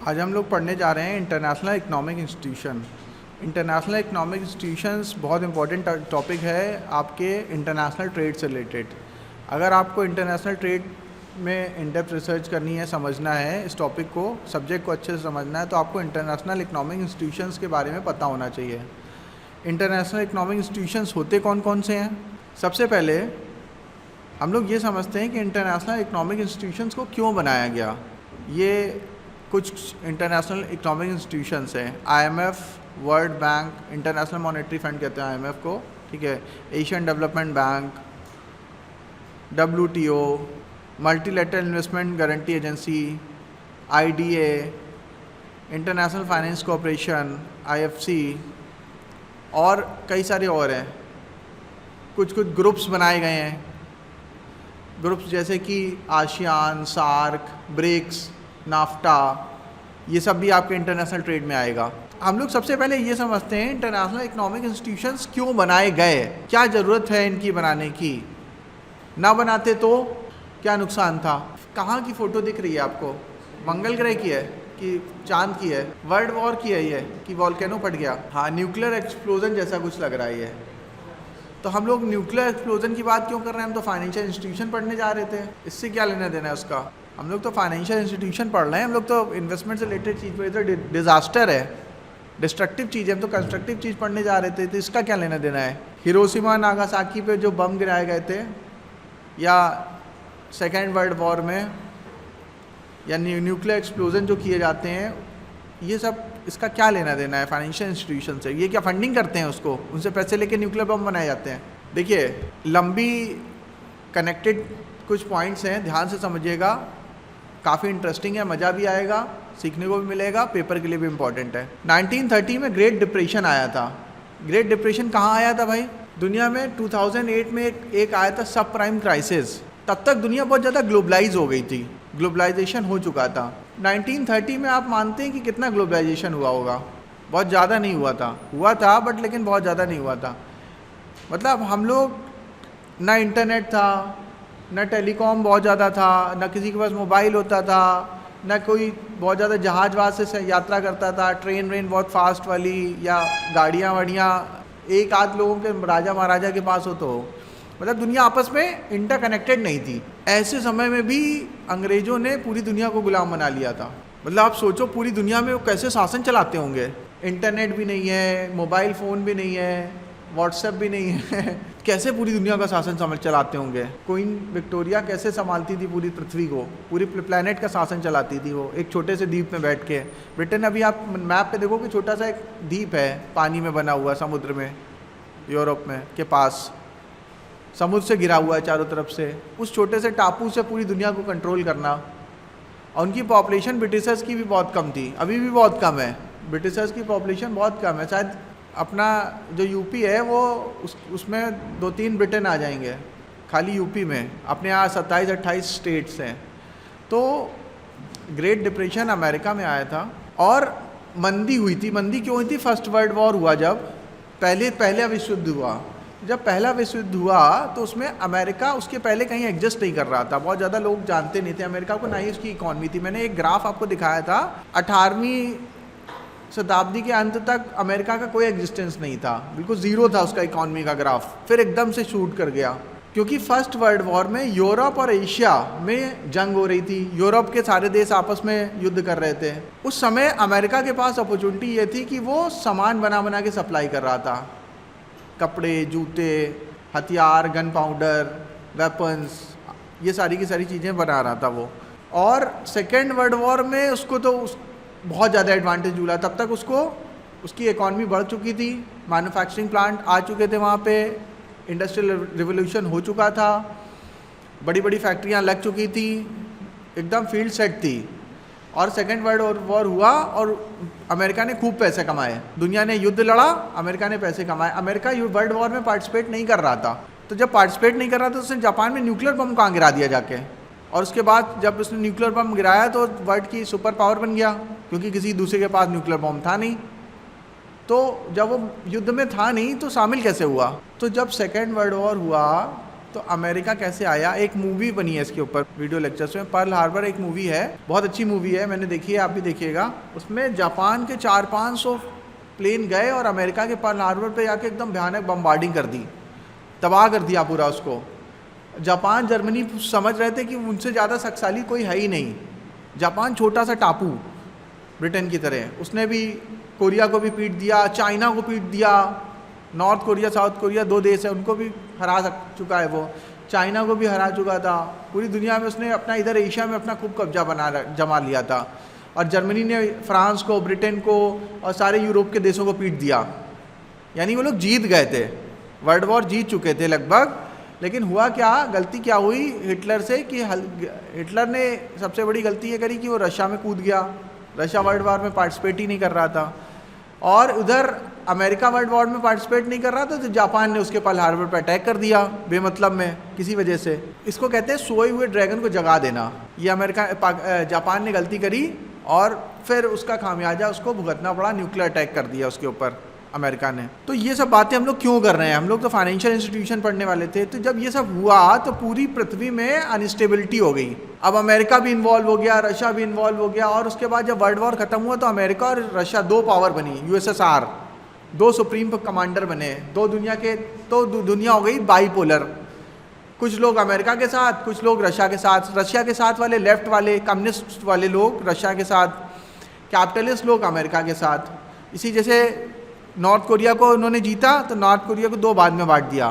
आज हम लोग पढ़ने जा रहे हैं international economic institution. International economic institutions बहुत इंपॉर्टेंट टॉपिक है आपके इंटरनेशनल ट्रेड से रिलेटेड। अगर आपको इंटरनेशनल ट्रेड में इन डेप्थ रिसर्च करनी है, समझना है इस टॉपिक को, सब्जेक्ट को अच्छे से समझना है, तो आपको इंटरनेशनल इकोनॉमिक इंस्टीट्यूशंस के बारे में पता होना चाहिए। इंटरनेशनल इकोनॉमिक इंस्टीट्यूशंस होते कौन कौन से हैं? सबसे पहले हम लोग ये समझते हैं कि इंटरनेशनल इकोनॉमिक इंस्टीट्यूशंस को क्यों बनाया गया। ये कुछ इंटरनेशनल इकोनॉमिक इंस्टीट्यूशंस हैं। IMF, world bank, international monetary fund कहते हैं IMF को, ठीक है, Asian development bank, WTO, multilateral investment guarantee agency, IDA, international finance corporation, IFC और कई सारे और हैं। कुछ कुछ ग्रुप्स बनाए गए हैं, ग्रुप्स जैसे कि आसियान, सार्क, ब्रिक्स, नाफ्टा, ये सब भी आपके इंटरनेशनल ट्रेड में आएगा। हम लोग सबसे पहले ये समझते हैं इंटरनेशनल इकोनॉमिक इंस्टीट्यूशंस क्यों बनाए गए, क्या ज़रूरत है इनकी बनाने की, ना बनाते तो क्या नुकसान था। कहाँ की फ़ोटो दिख रही है आपको? मंगल ग्रह की है कि चांद की है? वर्ल्ड वॉर की है ये कि वॉल्केनो फट गया? हाँ, न्यूक्लियर एक्सप्लोजन जैसा कुछ लग रहा है ये। तो हम लोग न्यूक्लियर एक्सप्लोजन की बात क्यों कर रहे हैं? हम तो फाइनेंशियल इंस्टीट्यूशन पढ़ने जा रहे थे, इससे क्या लेना देना है उसका। हम लोग तो फाइनेंशियल इंस्टीट्यूशन पढ़ रहे हैं, हम लोग तो इन्वेस्टमेंट से रिलेटेड चीज़ पर, इधर डिजास्टर है, डिस्ट्रक्टिव चीज़ है, हम तो कंस्ट्रक्टिव चीज़ पढ़ने जा रहे थे, तो इसका क्या लेना देना है। हिरोशिमा नागासाकी पे जो बम गिराए गए थे, या सेकेंड वर्ल्ड वॉर में, या न्यूक्लियर एक्सप्लोजन जो किए जाते हैं, ये सब इसका क्या लेना देना है फाइनेंशियल इंस्टीट्यूशन से। ये क्या फंडिंग करते हैं उसको, उनसे पैसे लेके न्यूक्लियर बम बनाए जाते हैं? देखिए, लंबी कनेक्टेड कुछ पॉइंट्स हैं, ध्यान से समझिएगा, काफ़ी इंटरेस्टिंग है, मज़ा भी आएगा, सीखने को भी मिलेगा, पेपर के लिए भी इम्पॉर्टेंट है। 1930 में ग्रेट डिप्रेशन आया था। ग्रेट डिप्रेशन कहाँ आया था भाई? दुनिया में 2008 में एक आया था सब प्राइम क्राइसिस। तब तक दुनिया बहुत ज़्यादा ग्लोबलाइज हो गई थी, ग्लोबलाइजेशन हो चुका था। 1930 में आप मानते हैं कि कितना ग्लोबलाइजेशन हुआ होगा? बहुत ज़्यादा नहीं हुआ था बट लेकिन बहुत ज़्यादा नहीं हुआ था। मतलब हम लोग, ना इंटरनेट था, न टेलीकॉम बहुत ज़्यादा था, न किसी के पास मोबाइल होता था, न कोई बहुत ज़्यादा जहाज वहाज से यात्रा करता था, ट्रेन व्रेन बहुत फास्ट वाली, या गाड़ियाँ वाड़ियाँ एक आध लोगों के राजा महाराजा के पास हो। तो मतलब दुनिया आपस में इंटरकनेक्टेड नहीं थी। ऐसे समय में भी अंग्रेज़ों ने पूरी दुनिया को गुलाम बना लिया था। मतलब आप सोचो, पूरी दुनिया में वो कैसे शासन चलाते होंगे। इंटरनेट भी नहीं है, मोबाइल फ़ोन भी नहीं है, व्हाट्सएप भी नहीं है कैसे पूरी दुनिया का शासन चलाते होंगे। क्वीन विक्टोरिया कैसे संभालती थी पूरी पृथ्वी को, पूरी प्लेनेट का शासन चलाती थी वो, एक छोटे से द्वीप में बैठ के। ब्रिटेन, अभी आप मैप पे देखो कि छोटा सा एक द्वीप है, पानी में बना हुआ, समुद्र में, यूरोप में के पास, समुद्र से घिरा हुआ है चारों तरफ से। उस छोटे से टापू से पूरी दुनिया को कंट्रोल करना। और उनकी पॉपुलेशन ब्रिटिशर्स की भी बहुत कम थी, अभी भी बहुत कम है, ब्रिटिशर्स की पॉपुलेशन बहुत कम है। शायद अपना जो यूपी है वो उसमें 2-3 ब्रिटेन आ जाएंगे खाली यूपी में, अपने यहाँ 27-28 स्टेट्स हैं। तो ग्रेट डिप्रेशन अमेरिका में आया था और मंदी हुई थी। मंदी क्यों हुई थी? फर्स्ट वर्ल्ड वॉर हुआ, जब पहला विश्व युद्ध हुआ। जब पहला विश्व युद्ध हुआ तो उसमें अमेरिका उसके पहले कहीं एडजस्ट नहीं कर रहा था, बहुत ज़्यादा लोग जानते नहीं थे अमेरिका को, ना ही उसकी इकॉनमी थी। मैंने एक ग्राफ आपको दिखाया था, 18वीं शताब्दी के अंत तक अमेरिका का कोई एग्जिस्टेंस नहीं था, बिल्कुल ज़ीरो था उसका इकॉनमी का ग्राफ, फिर एकदम से शूट कर गया। क्योंकि फर्स्ट वर्ल्ड वॉर में यूरोप और एशिया में जंग हो रही थी, यूरोप के सारे देश आपस में युद्ध कर रहे थे। उस समय अमेरिका के पास अपॉर्चुनिटी ये थी कि वो सामान बना के सप्लाई कर रहा था, कपड़े, जूते, हथियार, गन पाउडर, वेपन्स, ये सारी की सारी चीज़ें बना रहा था वो। और सेकेंड वर्ल्ड वॉर में उसको तो बहुत ज़्यादा एडवांटेज मिला। तब तक उसकी इकॉनमी बढ़ चुकी थी, मैन्युफैक्चरिंग प्लांट आ चुके थे वहाँ पे, इंडस्ट्रियल रिवोल्यूशन हो चुका था, बड़ी बड़ी फैक्ट्रियाँ लग चुकी थी, एकदम फील्ड सेट थी। और सेकेंड वर्ल्ड वॉर हुआ और अमेरिका ने खूब पैसे कमाए, दुनिया ने युद्ध लड़ा, अमेरिका ने पैसे कमाए। अमेरिका वर्ल्ड वॉर में पार्टिसिपेट नहीं कर रहा था, तो जब पार्टिसिपेट नहीं कर रहा था तो उसने जापान में न्यूक्लियर बम कहाँ गिरा दिया जाके, और उसके बाद जब उसने न्यूक्लियर बम गिराया तो वर्ल्ड की सुपर पावर बन गया, क्योंकि किसी दूसरे के पास न्यूक्लियर बम था नहीं। तो जब वो युद्ध में था नहीं तो शामिल कैसे हुआ? तो जब सेकेंड वर्ल्ड वॉर हुआ तो अमेरिका कैसे आया, एक मूवी बनी है इसके ऊपर वीडियो लेक्चर्स में। पर्ल हार्बर एक मूवी है, बहुत अच्छी मूवी है, मैंने देखी है, आप भी देखिएगा। उसमें जापान के 400-500 प्लेन गए और अमेरिका के पर्ल हार्बर पे जाके एकदम भयानक बम्बार्डिंग कर दी, तबाह कर दिया पूरा उसको। जापान जर्मनी समझ रहे थे कि उनसे ज़्यादा शक्तिशाली कोई है ही नहीं। जापान छोटा सा टापू ब्रिटेन की तरह, उसने भी कोरिया को भी पीट दिया, चाइना को पीट दिया, नॉर्थ कोरिया साउथ कोरिया 2 देश है उनको भी हरा चुका है वो, चाइना को भी हरा चुका था। पूरी दुनिया में उसने अपना, इधर एशिया में अपना खूब कब्जा जमा लिया था। और जर्मनी ने फ्रांस को, ब्रिटेन को और सारे यूरोप के देशों को पीट दिया। यानी वो लोग जीत गए थे, वर्ल्ड वॉर जीत चुके थे लगभग। लेकिन हुआ क्या, गलती क्या हुई हिटलर से कि हिटलर ने सबसे बड़ी गलती ये करी कि वो रशिया में कूद गया। रशिया वर्ल्ड वॉर में पार्टिसिपेट ही नहीं कर रहा था, और उधर अमेरिका वर्ल्ड वॉर में पार्टिसिपेट नहीं कर रहा था, तो जापान ने उसके पर्ल हार्बर पर अटैक कर दिया बेमतलब में किसी वजह से। इसको कहते हैं सोए हुए ड्रैगन को जगा देना। ये जापान ने गलती करी और फिर उसका खामियाजा उसको भुगतना पड़ा, न्यूक्लियर अटैक कर दिया उसके ऊपर अमेरिका ने। तो ये सब बातें हम लोग क्यों कर रहे हैं, हम लोग तो फाइनेंशियल इंस्टीट्यूशन पढ़ने वाले थे। तो जब ये सब हुआ तो पूरी पृथ्वी में अनस्टेबिलिटी हो गई। अब अमेरिका भी इन्वॉल्व हो गया, रशिया भी इन्वॉल्व हो गया, और उसके बाद जब वर्ल्ड वॉर खत्म हुआ तो अमेरिका और रशिया 2 पावर बनी, यूएसएसआर, 2 सुप्रीम कमांडर बने, 2 दुनिया के, तो दुनिया हो गई बाईपोलर। कुछ लोग अमेरिका के साथ, कुछ लोग रशिया के साथ। रशिया के साथ वाले लेफ्ट वाले कम्युनिस्ट वाले लोग रशिया के साथ, कैपिटलिस्ट लोग अमेरिका के साथ। इसी जैसे नॉर्थ कोरिया को उन्होंने जीता तो नॉर्थ कोरिया को 2 भाग में बांट दिया,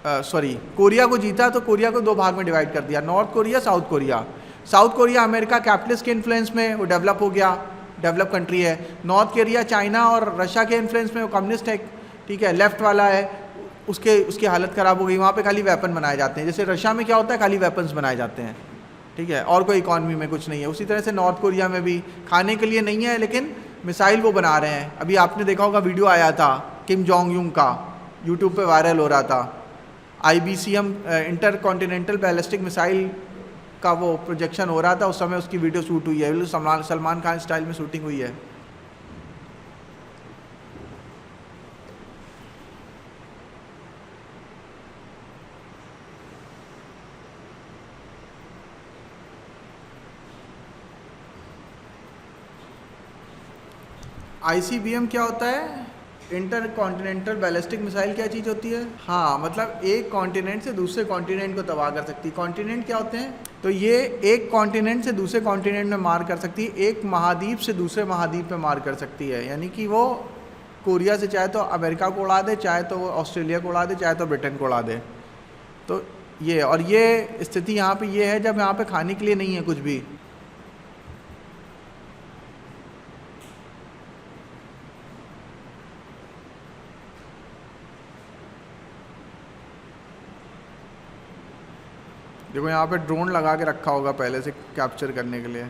कोरिया को जीता तो कोरिया को 2 भाग में डिवाइड कर दिया, north Korea south Korea. South Korea America capitalist के इन्फ्लुएंस में वो डेवलप हो गया, डेवलप कंट्री है। नॉर्थ कोरिया चाइना और रशिया के इन्फ्लुएंस में वो कम्युनिस्ट है, ठीक है, लेफ्ट वाला है, उसकी हालत ख़राब हो गई। वहाँ पे खाली वेपन बनाए जाते हैं, जैसे रशिया में क्या होता है, खाली वेपन्स बनाए जाते हैं, ठीक है, और कोई इकॉनमी में कुछ नहीं है। उसी तरह से नॉर्थ कोरिया में भी खाने के लिए नहीं है, लेकिन मिसाइल वो बना रहे हैं। अभी आपने देखा होगा वीडियो आया था किम जोंग यूंग का, यूट्यूब पे वायरल हो रहा था। IBCM inter continental ballistic missile का वो प्रोजेक्शन हो रहा था, उस समय उसकी वीडियो शूट हुई है, सलमान खान स्टाइल में शूटिंग हुई है। ICBM क्या होता है, इंटर कॉन्टिनेंटल बैलिस्टिक मिसाइल क्या चीज़ होती है? हाँ, मतलब एक कॉन्टिनेंट से दूसरे कॉन्टिनेंट को तबाह कर सकती है। कॉन्टिनेंट क्या होते हैं? तो ये एक कॉन्टिनेंट से दूसरे कॉन्टिनेंट में मार कर सकती है, एक महाद्वीप से दूसरे महाद्वीप में मार कर सकती है। यानी कि वो कोरिया से चाहे तो अमेरिका को उड़ा दे, चाहे तो वो ऑस्ट्रेलिया को उड़ा दे, चाहे तो ब्रिटेन को उड़ा दे। तो ये, और ये स्थिति यहाँ पे ये है जब यहाँ पे खाने के लिए नहीं है कुछ भी। देखो यहाँ पे ड्रोन लगा के रखा होगा पहले से कैप्चर करने के लिए।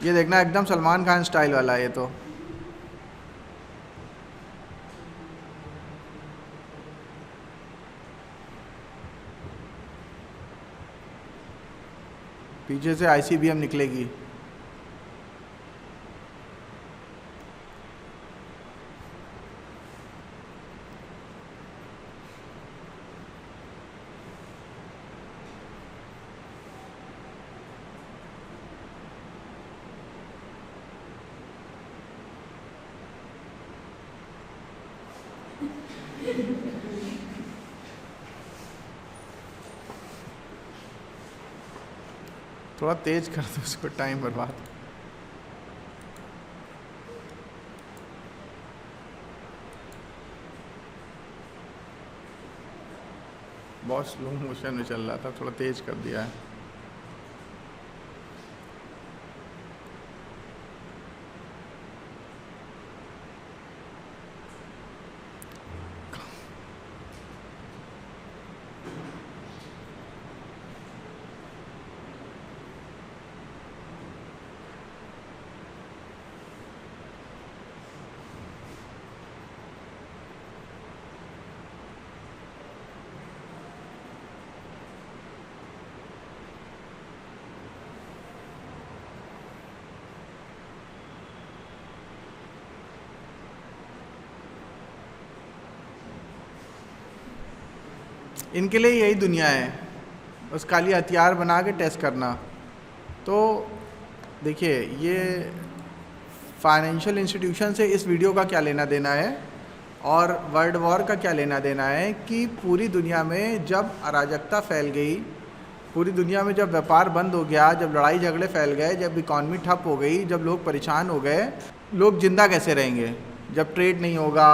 ये देखना एकदम सलमान खान स्टाइल वाला है ये तो। पीछे से ICBM निकलेगी। थोड़ा तेज कर दो उसको, टाइम बर्बाद। बहुत स्लो मोशन में चल रहा था, थोड़ा तेज कर दिया है। इनके लिए यही दुनिया है, बस खाली हथियार बना के टेस्ट करना। तो देखिए, ये फाइनेंशियल इंस्टीट्यूशन से इस वीडियो का क्या लेना देना है और वर्ल्ड वॉर का क्या लेना देना है कि पूरी दुनिया में जब अराजकता फैल गई, पूरी दुनिया में जब व्यापार बंद हो गया, जब लड़ाई झगड़े फैल गए, जब इकॉनमी ठप हो गई, जब लोग परेशान हो गए, लोग जिंदा कैसे रहेंगे? जब ट्रेड नहीं होगा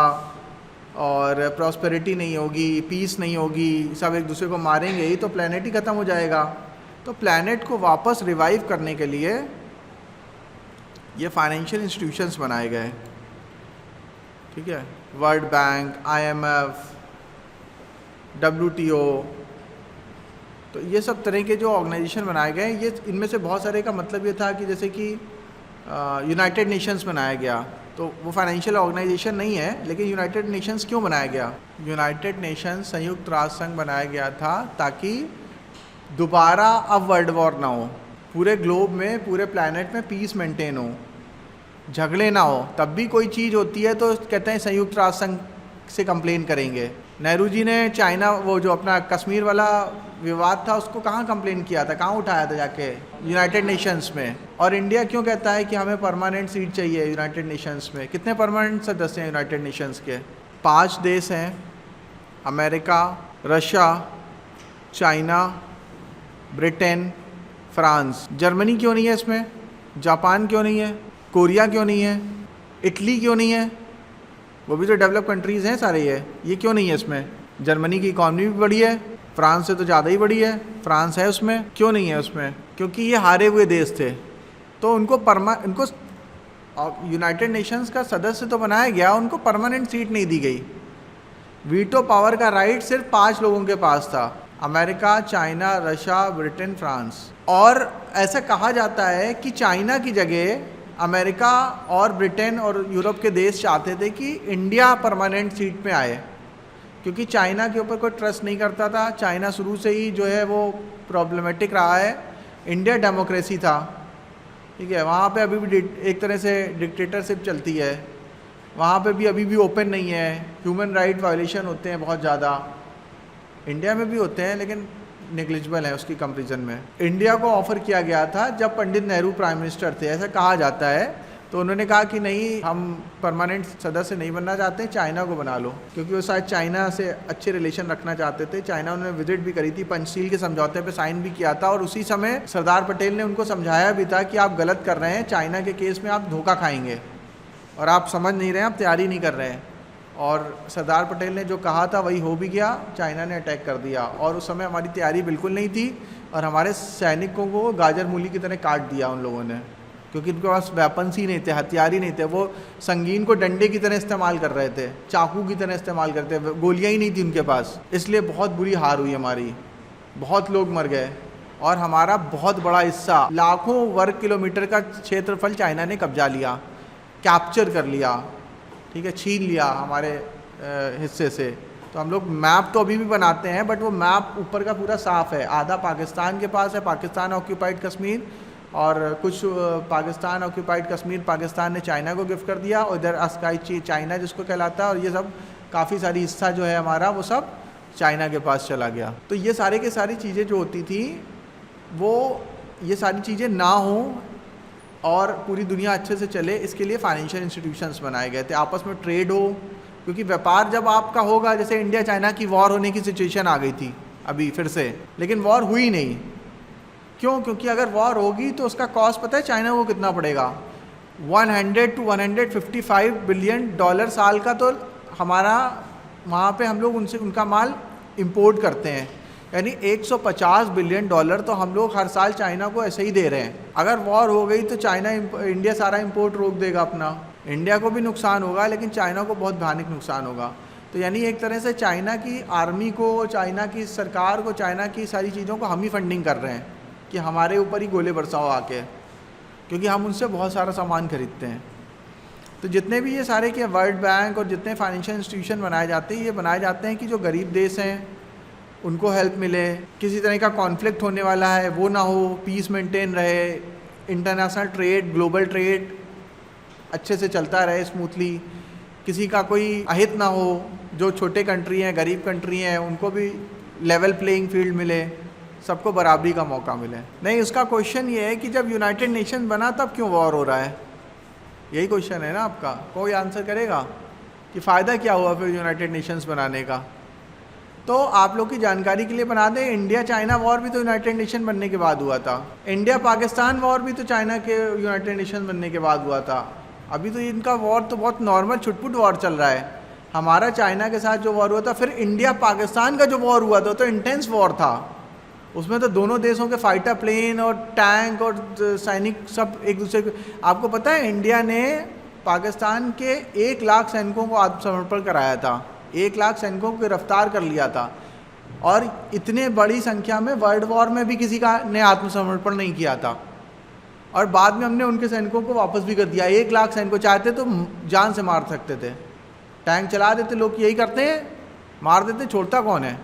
और प्रॉस्पेरिटी नहीं होगी, पीस नहीं होगी, सब एक दूसरे को मारेंगे ही, तो प्लैनेट ही ख़त्म हो जाएगा। तो प्लैनेट को वापस रिवाइव करने के लिए ये फाइनेंशियल इंस्टीट्यूशंस बनाए गए, ठीक है। वर्ल्ड बैंक, IMF, WTO, तो ये सब तरह के जो ऑर्गेनाइजेशन बनाए गए, ये इनमें से बहुत सारे का मतलब ये था कि जैसे कि यूनाइटेड नेशंस बनाया गया, तो वो फाइनेंशियल ऑर्गेनाइजेशन नहीं है, लेकिन यूनाइटेड नेशंस क्यों बनाया गया? यूनाइटेड नेशंस, संयुक्त राष्ट्र संघ बनाया गया था ताकि दोबारा अब वर्ल्ड वॉर ना हो, पूरे ग्लोब में, पूरे प्लैनेट में पीस मेंटेन हो, झगड़े ना हो। तब भी कोई चीज़ होती है तो कहते हैं संयुक्त राष्ट्र संघ से कंप्लेन करेंगे। नेहरू जी ने चाइना, वो जो अपना कश्मीर वाला विवाद था, उसको कहाँ कंप्लेन किया था, कहाँ उठाया था? जाके यूनाइटेड नेशंस में। और इंडिया क्यों कहता है कि हमें परमानेंट सीट चाहिए यूनाइटेड नेशंस में? कितने परमानेंट सदस्य हैं यूनाइटेड नेशंस के? 5 देश हैं, America, Russia, China, Britain, France. Germany क्यों नहीं है इसमें? जापान क्यों नहीं है? कोरिया क्यों नहीं है? इटली क्यों नहीं है? वो भी तो डेवलप कंट्रीज़ हैं सारे। ये क्यों नहीं है इसमें? जर्मनी की इकॉनमी भी बड़ी है, फ्रांस से तो ज़्यादा ही बड़ी है, फ्रांस है उसमें, क्यों नहीं है उसमें? क्योंकि ये हारे हुए देश थे, तो उनको यूनाइटेड नेशंस का सदस्य तो बनाया गया, उनको परमानेंट सीट नहीं दी गई। वीटो पावर का राइट सिर्फ 5 लोगों के पास था, America, China, Russia, Britain, France. और ऐसा कहा जाता है कि चाइना की जगह अमेरिका और ब्रिटेन और यूरोप के देश चाहते थे कि इंडिया परमानेंट सीट में आए, क्योंकि चाइना के ऊपर कोई ट्रस्ट नहीं करता था। चाइना शुरू से ही जो है वो प्रॉब्लमेटिक रहा है। इंडिया डेमोक्रेसी था, ठीक है, वहाँ पे अभी भी एक तरह से डिक्टेटरशिप चलती है, वहाँ पे भी अभी भी ओपन नहीं है, ह्यूमन राइट वायलेशन होते हैं बहुत ज़्यादा। इंडिया में भी होते हैं लेकिन नेग्लिजिबल है उसकी कंपैरिजन में। इंडिया को ऑफ़र किया गया था जब पंडित नेहरू प्राइम मिनिस्टर थे, ऐसा कहा जाता है, तो उन्होंने कहा कि नहीं, हम परमानेंट सदस्य नहीं बनना चाहते, चाइना को बना लो, क्योंकि वो शायद चाइना से अच्छे रिलेशन रखना चाहते थे। चाइना उन्होंने विजिट भी करी थी, पंचशील के समझौते पे साइन भी किया था, और उसी समय सरदार पटेल ने उनको समझाया भी था कि आप गलत कर रहे हैं, चाइना के केस में आप धोखा खाएंगे और आप समझ नहीं रहे हैं, आप तैयारी नहीं कर रहे हैं। और सरदार पटेल ने जो कहा था वही हो भी गया, चाइना ने अटैक कर दिया, और उस समय हमारी तैयारी बिल्कुल नहीं थी और हमारे सैनिकों को गाजर मूली की तरह काट दिया उन लोगों ने, क्योंकि उनके पास वेपन्स ही नहीं थे, हथियार ही नहीं थे। वो संगीन को डंडे की तरह इस्तेमाल कर रहे थे, चाकू की तरह इस्तेमाल करते, गोलियां ही नहीं थी उनके पास। इसलिए बहुत बुरी हार हुई हमारी, बहुत लोग मर गए और हमारा बहुत बड़ा हिस्सा, लाखों वर्ग किलोमीटर का क्षेत्रफल चाइना ने कब्जा लिया, कैप्चर कर लिया, ठीक है, छीन लिया हमारे हिस्से से। तो हम लोग मैप तो अभी भी बनाते हैं, बट वो मैप ऊपर का पूरा साफ़ है। आधा पाकिस्तान के पास है, पाकिस्तान ऑक्यूपाइड कश्मीर, और कुछ पाकिस्तान ऑक्यूपाइड कश्मीर पाकिस्तान ने चाइना को गिफ्ट कर दिया, और इधर अस्काई चाइना जिसको कहलाता है, और ये सब काफ़ी सारी हिस्सा जो है हमारा वो सब चाइना के पास चला गया। तो ये सारे के सारी चीज़ें जो होती थी वो, ये सारी चीज़ें ना हों और पूरी दुनिया अच्छे से चले, इसके लिए फाइनेंशियल इंस्टीट्यूशंस बनाए गए थे। आपस में ट्रेड हो, क्योंकि व्यापार जब आपका होगा, जैसे इंडिया चाइना की वॉर होने की सिचुएशन आ गई थी अभी फिर से, लेकिन वॉर हुई नहीं। क्यों? क्योंकि अगर वॉर होगी तो उसका कॉस्ट पता है चाइना को कितना पड़ेगा? 100 to 155 बिलियन डॉलर साल का। तो हमारा वहाँ पे हम लोग उनसे उनका माल इंपोर्ट करते हैं, यानी 150 बिलियन डॉलर तो हम लोग हर साल चाइना को ऐसे ही दे रहे हैं। अगर वॉर हो गई तो इंडिया सारा इंपोर्ट रोक देगा अपना, इंडिया को भी नुकसान होगा, लेकिन चाइना को बहुत भयानक नुकसान होगा। तो यानी एक तरह से चाइना की आर्मी को, चाइना की सरकार को, चाइना की सारी चीज़ों को हम ही फंडिंग कर रहे हैं कि हमारे ऊपर ही गोले बरसाओ आके, क्योंकि हम उनसे बहुत सारा सामान खरीदते हैं। तो जितने भी ये सारे के वर्ल्ड बैंक और जितने फाइनेंशियल इंस्टीट्यूशन बनाए जाते हैं, ये बनाए जाते हैं कि जो गरीब देश हैं उनको हेल्प मिले, किसी तरह का कॉन्फ्लिक्ट होने वाला है वो ना हो, पीस मेंटेन रहे, इंटरनेशनल ट्रेड, ग्लोबल ट्रेड अच्छे से चलता रहे स्मूथली, किसी का कोई अहित ना हो, जो छोटे कंट्री हैं, गरीब कंट्री हैं, उनको भी लेवल प्लेइंग फील्ड मिले, सबको बराबरी का मौका मिले। नहीं, उसका क्वेश्चन ये है कि जब यूनाइटेड नेशन बना तब क्यों वॉर हो रहा है, यही क्वेश्चन है ना आपका। कोई आंसर करेगा कि फ़ायदा क्या हुआ फिर यूनाइटेड नेशंस बनाने का? तो आप लोग की जानकारी के लिए बना दें, इंडिया चाइना वॉर भी तो यूनाइटेड नेशन बनने के बाद हुआ था। इंडिया पाकिस्तान वॉर भी तो चाइना के यूनाइटेड नेशन बनने के बाद हुआ था। अभी तो इनका वॉर तो बहुत नॉर्मल छुटपुट वॉर चल रहा है। हमारा चाइना के साथ जो वॉर हुआ था, फिर इंडिया पाकिस्तान का जो वॉर हुआ था तो इंटेंस वॉर था। उसमें तो दोनों देशों के फाइटर प्लेन और टैंक और सैनिक सब एक दूसरे को, आपको पता है इंडिया ने पाकिस्तान के 1 लाख सैनिकों को आत्मसमर्पण कराया था, 1 लाख सैनिकों को गिरफ्तार कर लिया था। और इतने बड़ी संख्या में वर्ल्ड वॉर में भी किसी का ने आत्मसमर्पण नहीं किया था। और बाद में हमने उनके सैनिकों को वापस भी कर दिया। 1 लाख सैनिकों चाहते तो जान से मार सकते थे, टैंक चला देते, लोग यही करते हैं, मार देते, छोड़ता कौन है।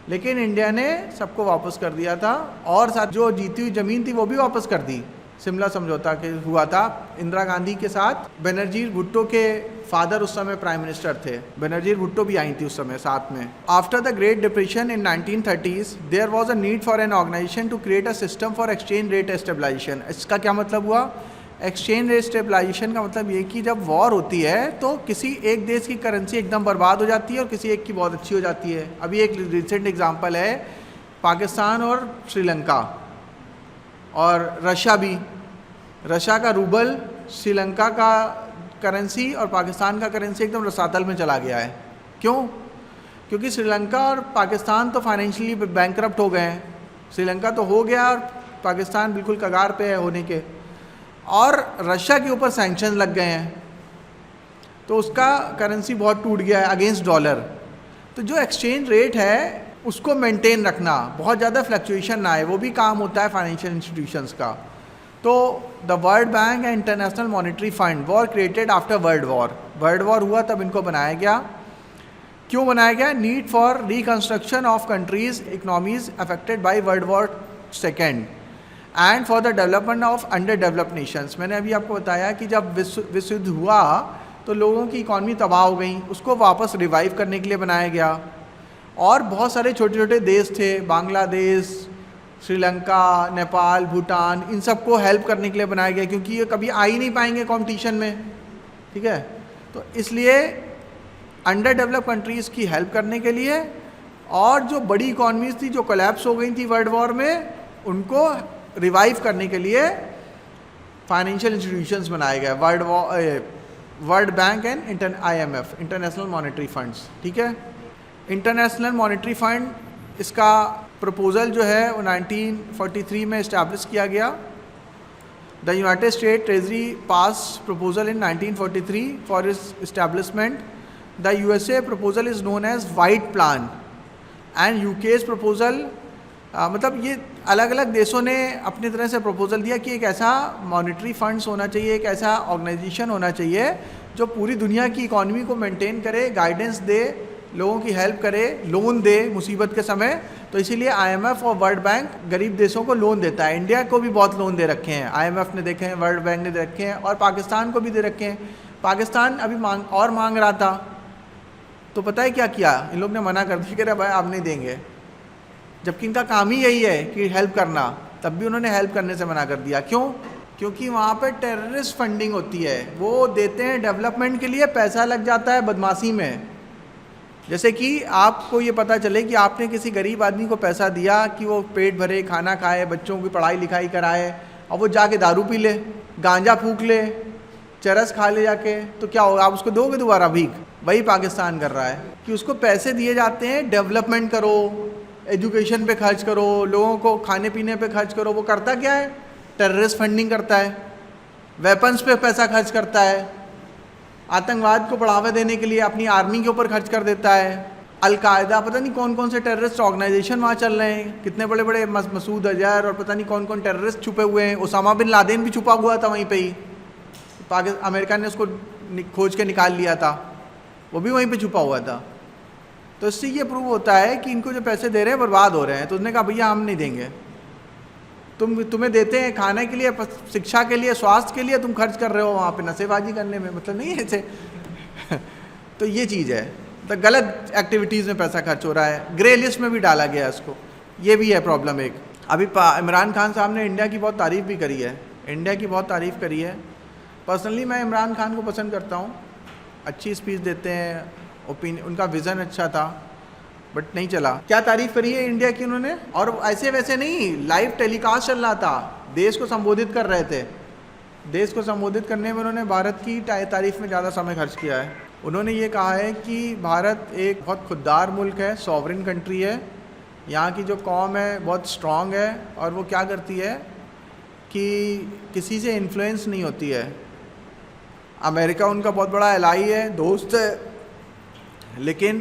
लेकिन इंडिया ने सबको वापस कर दिया था, और साथ जो जीती हुई ज़मीन थी वो भी वापस कर दी। शिमला समझौता के हुआ था इंदिरा गांधी के साथ। बनर्जीर भुट्टो के फादर उस समय प्राइम मिनिस्टर थे, बनर्जीर भुट्टो भी आई थी उस समय साथ में। After the great depression in 1930s there was a need for an organisation to create a system for exchange rate stabilisation. इसका क्या मतलब हुआ? एक्सचेंज रेट स्टेबलाइजेशन का मतलब ये कि जब वॉर होती है तो किसी एक देश की करेंसी एकदम बर्बाद हो जाती है और किसी एक की बहुत अच्छी हो जाती है। अभी एक रिसेंट एग्जांपल है पाकिस्तान और श्रीलंका और रशिया भी। रशिया का रूबल, श्रीलंका का करेंसी और पाकिस्तान का करेंसी एकदम रसातल में चला गया है। क्यों? क्योंकि श्रीलंका और पाकिस्तान तो फाइनेंशियली बैंकरप्ट हो गए हैं। श्रीलंका तो हो गया और पाकिस्तान बिल्कुल कगार पे है होने के, और रशिया के ऊपर सैंक्शन लग गए हैं तो उसका करेंसी बहुत टूट गया है अगेंस्ट डॉलर। तो जो एक्सचेंज रेट है उसको मेंटेन रखना, बहुत ज़्यादा फ्लक्चुएशन ना आए, वो भी काम होता है फाइनेंशियल इंस्टीट्यूशंस का। तो the world bank and international monetary fund were created after world war. World war हुआ तब इनको बनाया गया। क्यों बनाया गया? Need for reconstruction of countries economies affected by world war second and for the development of under developed nations. मैंने अभी आपको बताया कि जब विश्व युद्ध हुआ तो लोगों की इकॉनमी तबाह हो गई, उसको वापस रिवाइव करने के लिए बनाया गया। और बहुत सारे छोटे छोटे देश थे, बांग्लादेश, श्रीलंका, नेपाल, भूटान, इन सबको हेल्प करने के लिए बनाया गया, क्योंकि ये कभी आ ही नहीं पाएंगे कंपटीशन में, ठीक है। तो इसलिए अंडर डेवलप कंट्रीज़ की हेल्प करने के लिए, और जो बड़ी इकॉनमीज थी जो कोलैप्स हो गई थी वर्ल्ड वॉर में, उनको रिवाइव करने के लिए फाइनेंशियल इंस्टीट्यूशंस बनाए गए, World bank and IMF, International Monetary Funds, ठीक है। इंटरनेशनल मॉनेटरी फंड, इसका प्रपोज़ल जो है वो 1943 में इस्टेब्लिश किया गया। The United State Treasury pass proposal in 1943 for its establishment. The USA proposal is known as White Plan and UK's proposal, मतलब ये अलग अलग देशों ने अपनी तरह से प्रपोज़ल दिया कि एक ऐसा मॉनेटरी फंड्स होना चाहिए, एक ऐसा ऑर्गेनाइजेशन होना चाहिए जो पूरी दुनिया की इकॉनमी को मेंटेन करे, गाइडेंस दे, लोगों की हेल्प करे, लोन दे मुसीबत के समय। तो इसीलिए IMF और वर्ल्ड बैंक गरीब देशों को लोन देता है। इंडिया को भी बहुत लोन दे रखे हैं, IMF ने देखे हैं, वर्ल्ड बैंक ने दे रखे हैं, और पाकिस्तान को भी दे रखे हैं। पाकिस्तान अभी मांग रहा था, तो पता है क्या किया? इन लोग ने मना कर दिया कि अरे भाई आप नहीं देंगे, जबकि इनका काम ही यही है कि हेल्प करना, तब भी उन्होंने हेल्प करने से मना कर दिया। क्यों? क्योंकि वहाँ पे टेररिस्ट फंडिंग होती है, वो देते हैं डेवलपमेंट के लिए, पैसा लग जाता है बदमाशी में। जैसे कि आपको ये पता चले कि आपने किसी गरीब आदमी को पैसा दिया कि वो पेट भरे, खाना खाए, बच्चों की पढ़ाई लिखाई कराए, और वो जाके दारू पी ले, गांजा फूक ले, चरस खा ले जाके, तो क्या होगा? आप उसको दोगे दोबारा भीख? वही पाकिस्तान कर रहा है कि उसको पैसे दिए जाते हैं, डेवलपमेंट करो, एजुकेशन पे खर्च करो, लोगों को खाने पीने पे खर्च करो। वो करता क्या है? टेररिस्ट फंडिंग करता है, वेपन्स पे पैसा खर्च करता है, आतंकवाद को बढ़ावा देने के लिए अपनी आर्मी के ऊपर खर्च कर देता है। अलकायदा, पता नहीं कौन कौन से टेररिस्ट ऑर्गेनाइजेशन वहाँ चल रहे हैं, कितने बड़े बड़े मसूद अजहर और पता नहीं कौन कौन टेररिस्ट छुपे हुए हैं। उसामा बिन लादेन भी छुपा हुआ था वहीं पे ही, अमेरिका ने उसको खोज के निकाल लिया था, वो भी वहीं पे छुपा हुआ था। तो इससे ये प्रूव होता है कि इनको जो पैसे दे रहे हैं बर्बाद हो रहे हैं। तो उसने कहा भैया हम नहीं देंगे, तुम्हें देते हैं खाने के लिए, शिक्षा के लिए, स्वास्थ्य के लिए, तुम खर्च कर रहे हो वहाँ पे नशेबाजी करने में, मतलब नहीं है ऐसे। तो ये चीज़ है, तो गलत एक्टिविटीज़ में पैसा खर्च हो रहा है, ग्रे लिस्ट में भी डाला गया इसको, ये भी है प्रॉब्लम एक। अभी इमरान खान साहब ने इंडिया की बहुत तारीफ़ भी करी है, इंडिया की बहुत तारीफ़ करी है। पर्सनली मैं इमरान खान को पसंद करता हूँ, अच्छी स्पीच देते हैं, उनका विज़न अच्छा था, बट नहीं चला। क्या तारीफ़ करी है इंडिया की उन्होंने, और ऐसे वैसे नहीं, लाइव टेलीकास्ट चल रहा था, देश को संबोधित कर रहे थे। देश को संबोधित करने में उन्होंने भारत की तारीफ़ में ज़्यादा समय खर्च किया है। उन्होंने ये कहा है कि भारत एक बहुत खुददार मुल्क है, सॉवरेन कंट्री है, यहाँ की जो कौम है बहुत स्ट्रॉन्ग है, और वो क्या करती है कि किसी से इन्फ्लुएंस नहीं होती है। अमेरिका उनका बहुत बड़ा एलाई है, दोस्त है, लेकिन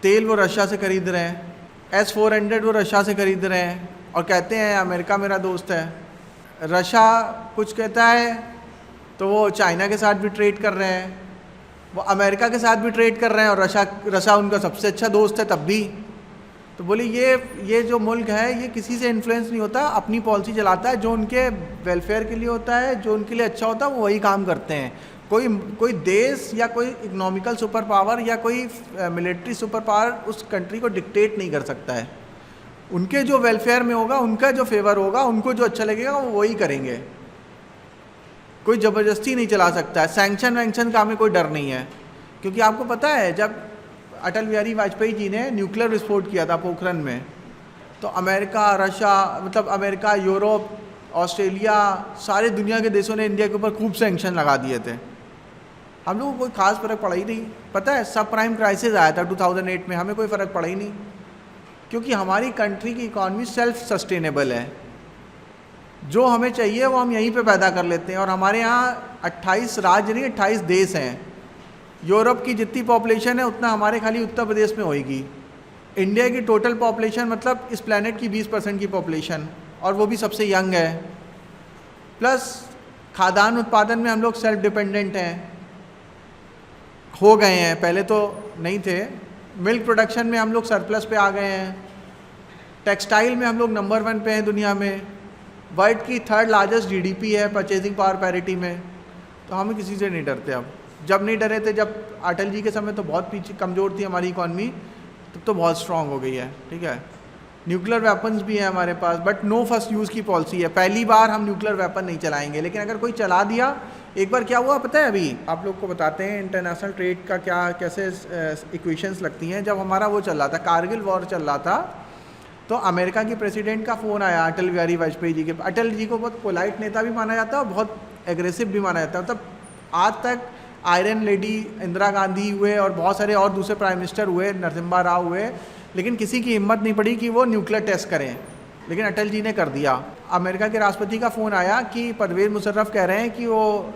तेल वो रशिया से ख़रीद रहे हैं, S-400 वो रशिया से ख़रीद रहे हैं, और कहते हैं अमेरिका मेरा दोस्त है। रशिया कुछ कहता है तो वो चाइना के साथ भी ट्रेड कर रहे हैं, वो अमेरिका के साथ भी ट्रेड कर रहे हैं, और रशिया उनका सबसे अच्छा दोस्त है तब भी। तो बोले ये जो मुल्क है ये किसी से इन्फ्लुएंस नहीं होता, अपनी पॉलिसी चलाता है, जो उनके वेलफेयर के लिए होता है, जो उनके लिए अच्छा होता है वो वही काम करते हैं। कोई देश या कोई इकोनॉमिकल सुपर पावर या कोई मिलिट्री सुपर पावर उस कंट्री को डिक्टेट नहीं कर सकता है। उनके जो वेलफेयर में होगा, उनका जो फेवर होगा, उनको जो अच्छा लगेगा वो वही करेंगे। कोई ज़बरदस्ती नहीं चला सकता है, सैंक्शन वैंक्शन का हमें कोई डर नहीं है। क्योंकि आपको पता है जब अटल बिहारी वाजपेयी जी ने न्यूक्लियर विस्फोट किया था पोखरण में, तो अमेरिका, रशिया, मतलब अमेरिका, यूरोप, ऑस्ट्रेलिया, सारे दुनिया के देशों ने इंडिया के ऊपर खूब सैंक्शन लगा दिए थे। हम लोगों को कोई खास फ़र्क पड़ा ही नहीं। पता है सब प्राइम क्राइसिस आया था 2008 में, हमें कोई फ़र्क पड़ा ही नहीं, क्योंकि हमारी कंट्री की इकॉनमी सेल्फ सस्टेनेबल है। जो हमें चाहिए वो हम यहीं पे पैदा कर लेते हैं, और हमारे यहाँ 28 राज्य नहीं 28 देश हैं। यूरोप की जितनी पॉपुलेशन है उतना हमारे खाली उत्तर प्रदेश में होएगी। इंडिया की टोटल पॉपुलेशन मतलब इस प्लेनेट की 20% की पॉपुलेशन, और वो भी सबसे यंग है। प्लस खाद्यान्न उत्पादन में हम लोग सेल्फ डिपेंडेंट हैं, हो गए हैं, पहले तो नहीं थे। मिल्क प्रोडक्शन में हम लोग सरप्लस पे आ गए हैं। टेक्सटाइल में हम लोग नंबर 1 पे हैं दुनिया में। वर्ल्ड की 3rd लार्जेस्ट GDP है परचेजिंग पावर पैरिटी में। तो हमें किसी से नहीं डरते अब। जब नहीं डरे थे, जब अटल जी के समय तो बहुत पीछे कमज़ोर थी हमारी इकॉनमी, तब तो बहुत स्ट्रांग हो गई है। ठीक है, न्यूक्लियर वेपन्स भी हैं हमारे पास, बट नो फर्स्ट यूज़ की पॉलिसी है। पहली बार हम न्यूक्लियर वेपन नहीं चलाएंगे, लेकिन अगर कोई चला दिया, एक बार क्या हुआ पता है, अभी आप लोग को बताते हैं इंटरनेशनल ट्रेड का क्या कैसे इक्वेशंस लगती हैं। जब हमारा वो चल रहा था, कारगिल वॉर चल रहा था, तो अमेरिका के प्रेसिडेंट का फ़ोन आया अटल बिहारी वाजपेयी जी के। अटल जी को बहुत पोलाइट नेता भी माना जाता है और बहुत एग्रेसिव भी माना जाता है। मतलब आज तक आयरन लेडी इंदिरा गांधी हुए और बहुत सारे और दूसरे प्राइम मिनिस्टर हुए, नरसिम्हा राव हुए, लेकिन किसी की हिम्मत नहीं पड़ी कि वो न्यूक्लियर टेस्ट करें, लेकिन अटल जी ने कर दिया। अमेरिका के राष्ट्रपति का फ़ोन आया कि परवेज़ मुशर्रफ कह रहे हैं कि वो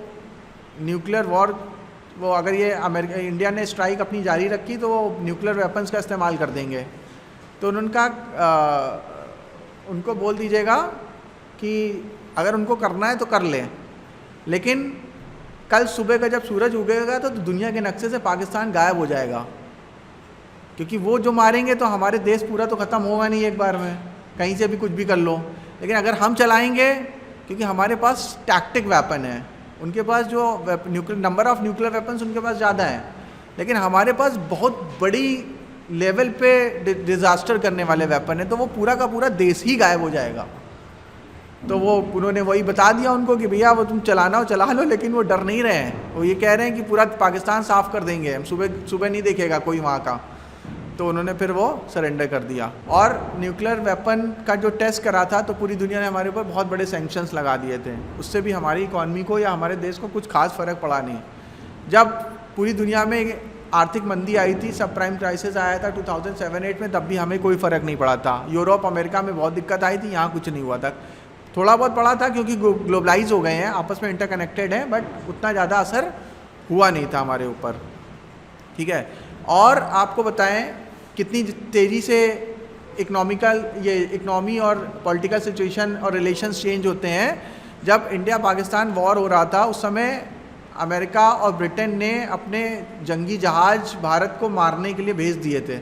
न्यूक्लियर वॉर, वो अगर ये इंडिया ने स्ट्राइक अपनी जारी रखी तो वो न्यूक्लियर वेपन्स का इस्तेमाल कर देंगे। तो उनको बोल दीजिएगा कि अगर उनको करना है तो कर लें, लेकिन कल सुबह का जब सूरज उगेगा तो दुनिया के नक्शे से पाकिस्तान गायब हो जाएगा, क्योंकि वो जो मारेंगे तो हमारे देश पूरा तो ख़त्म होगा नहीं एक बार में, कहीं से भी कुछ भी कर लो। लेकिन अगर हम चलाएंगे, क्योंकि हमारे पास टैक्टिक वेपन है, उनके पास जो नंबर ऑफ़ न्यूक्लियर वेपन्स उनके पास ज़्यादा है, लेकिन हमारे पास बहुत बड़ी लेवल पे डिज़ास्टर करने वाले वेपन है, तो वो पूरा का पूरा देश ही गायब हो जाएगा। तो वो उन्होंने वही बता दिया उनको कि भैया वो तुम चलाना हो चला लो, लेकिन वो डर नहीं रहे हैं। वो ये कह रहे हैं कि पूरा पाकिस्तान साफ़ कर देंगे, हम सुबह नहीं देखेगा कोई वहाँ का। तो उन्होंने फिर वो सरेंडर कर दिया। और न्यूक्लियर वेपन का जो टेस्ट करा था तो पूरी दुनिया ने हमारे ऊपर बहुत बड़े सैंक्शंस लगा दिए थे, उससे भी हमारी इकॉनमी को या हमारे देश को कुछ खास फ़र्क पड़ा नहीं। जब पूरी दुनिया में आर्थिक मंदी आई थी, सब प्राइम क्राइसिस आया था 2007-8 में, तब भी हमें कोई फ़र्क नहीं पड़ा था। यूरोप अमेरिका में बहुत दिक्कत आई थी, यहाँ कुछ नहीं हुआ था। थोड़ा बहुत पड़ा था क्योंकि ग्लोबलाइज हो गए हैं, आपस में इंटरकनेक्टेड हैं, बट उतना ज़्यादा असर हुआ नहीं था हमारे ऊपर। ठीक है, और आपको बताएं कितनी तेज़ी से इकनॉमी और पॉलिटिकल सिचुएशन और रिलेशंस चेंज होते हैं। जब इंडिया पाकिस्तान वॉर हो रहा था उस समय अमेरिका और ब्रिटेन ने अपने जंगी जहाज़ भारत को मारने के लिए भेज दिए थे,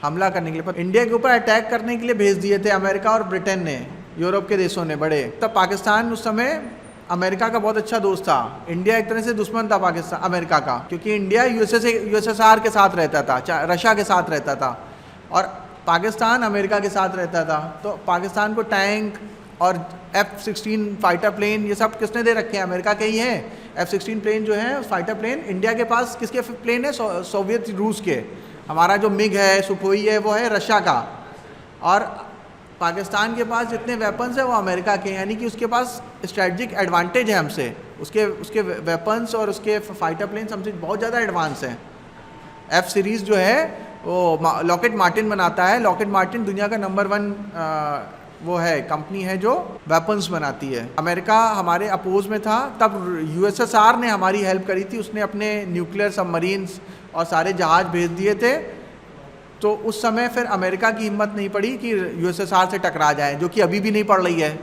हमला करने के लिए, पर इंडिया के ऊपर अटैक करने के लिए भेज दिए थे अमेरिका और ब्रिटेन ने, यूरोप के देशों ने बड़े। तब पाकिस्तान उस समय अमेरिका का बहुत अच्छा दोस्त था, इंडिया एक तरह से दुश्मन था पाकिस्तान अमेरिका का, क्योंकि इंडिया यूएसएसआर के साथ रहता था, रशिया के साथ रहता था, और पाकिस्तान अमेरिका के साथ रहता था। तो पाकिस्तान को टैंक और F-16 फाइटर प्लेन ये सब किसने दे रखे हैं? अमेरिका के ही हैं। F-16 प्लेन जो है फाइटर प्लेन, इंडिया के पास किसके प्लेन है? सोवियत रूस के। हमारा जो मिग है, सुखोई है, वो है रशिया का। और पाकिस्तान के पास जितने वेपन्स हैं वो अमेरिका के, यानी कि उसके पास स्ट्रेटजिक एडवांटेज है हमसे। उसके वेपन्स और उसके फाइटर प्लेन हमसे बहुत ज़्यादा एडवांस हैं। F सीरीज़ जो है वो लॉकहीड मार्टिन बनाता है। लॉकहीड मार्टिन दुनिया का नंबर 1 वो है कंपनी है जो वेपन्स बनाती है। अमेरिका हमारे अपोज में था, तब यूएसएसआर ने हमारी हेल्प करी थी। उसने अपने न्यूक्लियर सबमरीन्स और सारे जहाज़ भेज दिए थे। तो उस समय फिर अमेरिका की हिम्मत नहीं पड़ी कि यूएसएसआर से टकरा जाए, जो कि अभी भी नहीं पड़ रही है।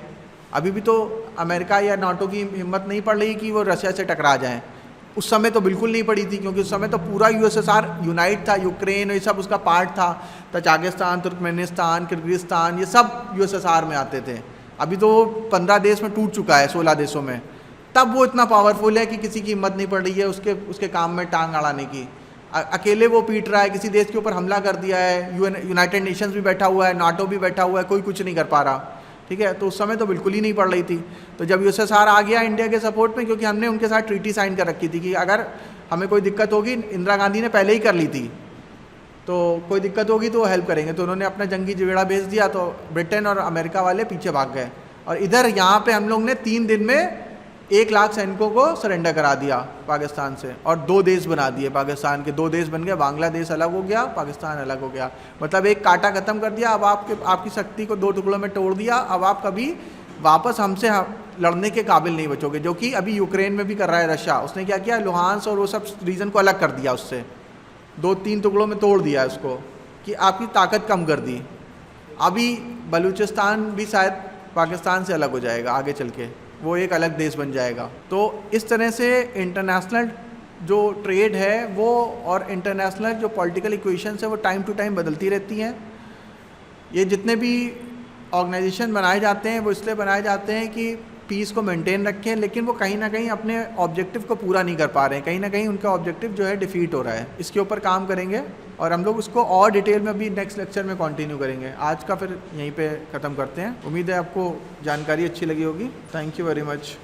अभी भी तो अमेरिका या नाटो की हिम्मत नहीं पड़ रही कि वो रशिया से टकरा जाएँ। उस समय तो बिल्कुल नहीं पड़ी थी, क्योंकि उस समय तो पूरा यूएसएसआर यूनाइट था, यूक्रेन ये सब उसका पार्ट था। तजाकिस्तान, तुर्कमेनिस्तान, किर्गिस्तान ये सब यूएसएसआर में आते थे। अभी तो 15 देश में टूट चुका है, 16 देशों में। तब वो इतना पावरफुल है कि किसी की हिम्मत नहीं पड़ रही है उसके काम में टांग अड़ाने की। अकेले वो पीट रहा है, किसी देश के ऊपर हमला कर दिया है, यूनाइटेड नेशंस भी बैठा हुआ है, नाटो भी बैठा हुआ है, कोई कुछ नहीं कर पा रहा। ठीक है, तो उस समय तो बिल्कुल ही नहीं पड़ रही थी। तो जब यूएसएसआर आ गया इंडिया के सपोर्ट में, क्योंकि हमने उनके साथ ट्रीटी साइन कर रखी थी कि अगर हमें कोई दिक्कत होगी, इंदिरा गांधी ने पहले ही कर ली थी, तो कोई दिक्कत होगी तो वो हेल्प करेंगे। तो उन्होंने अपना जंगी जिगड़ा भेज दिया, तो ब्रिटेन और अमेरिका वाले पीछे भाग गए। और इधर यहाँ पे हम लोग ने 3 दिन में 1 लाख सैनिकों को सरेंडर करा दिया पाकिस्तान से, और 2 देश बना दिए। पाकिस्तान के 2 देश बन गए, बांग्लादेश अलग हो गया, पाकिस्तान अलग हो गया। मतलब एक कांटा ख़त्म कर दिया। अब आपकी शक्ति को 2 टुकड़ों में तोड़ दिया। अब आप कभी वापस हमसे लड़ने के काबिल नहीं बचोगे, जो कि अभी यूक्रेन में भी कर रहा है रशिया। उसने क्या किया, लुहांस और वो सब रीजन को अलग कर दिया, उससे 2-3 टुकड़ों में तोड़ दिया उसको, कि आपकी ताकत कम कर दी। अभी बलूचिस्तान भी शायद पाकिस्तान से अलग हो जाएगा आगे चल के, वो एक अलग देश बन जाएगा। तो इस तरह से इंटरनेशनल जो ट्रेड है वो और इंटरनेशनल जो पॉलिटिकल इक्वेशंस है वो टाइम टू टाइम बदलती रहती हैं। ये जितने भी ऑर्गेनाइजेशन बनाए जाते हैं वो इसलिए बनाए जाते हैं कि पीस को मेंटेन रखें, लेकिन वो कहीं ना कहीं अपने ऑब्जेक्टिव को पूरा नहीं कर पा रहे हैं। कहीं ना कहीं उनका ऑब्जेक्टिव जो है डिफीट हो रहा है। इसके ऊपर काम करेंगे और हम लोग उसको और डिटेल में भी नेक्स्ट लेक्चर में कंटिन्यू करेंगे। आज का फिर यहीं पे ख़त्म करते हैं। उम्मीद है आपको जानकारी अच्छी लगी होगी। Thank you very much.